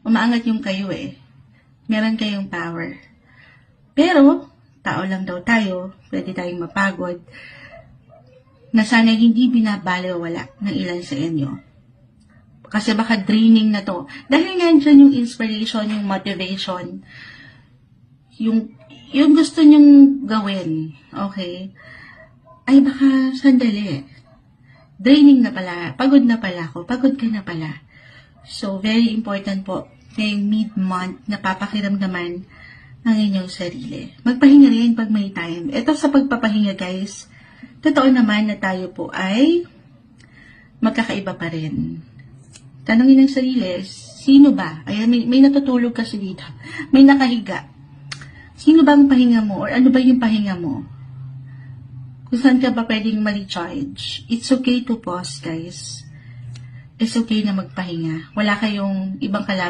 umaangat yung kayo Meron kayong power. Pero, tao lang daw tayo, pwede tayong mapagod, na sana hindi binabaliwala ng ilan sa inyo. Kasi baka draining na to. Dahil nandiyan yung inspiration, yung motivation, yung gusto nyong gawin, okay? Ay baka sandali. Draining na pala, pagod na pala ako, pagod ka na pala. So, very important po, ngayong mid-month, napapakiramdaman ang inyong sarili. Magpahinga rin pag may time. Ito sa pagpapahinga, guys, totoo naman na tayo po ay magkakaiba pa rin. Tanungin ng sarili, sino ba? Ayan, may natutulog kasi dito. May nakahiga. Sino ba ang pahinga mo? Or ano ba yung pahinga mo? Kung saan ka ba pwedeng ma-recharge? It's okay to pause, guys. It's okay na magpahinga. Wala kayong ibang kalaban.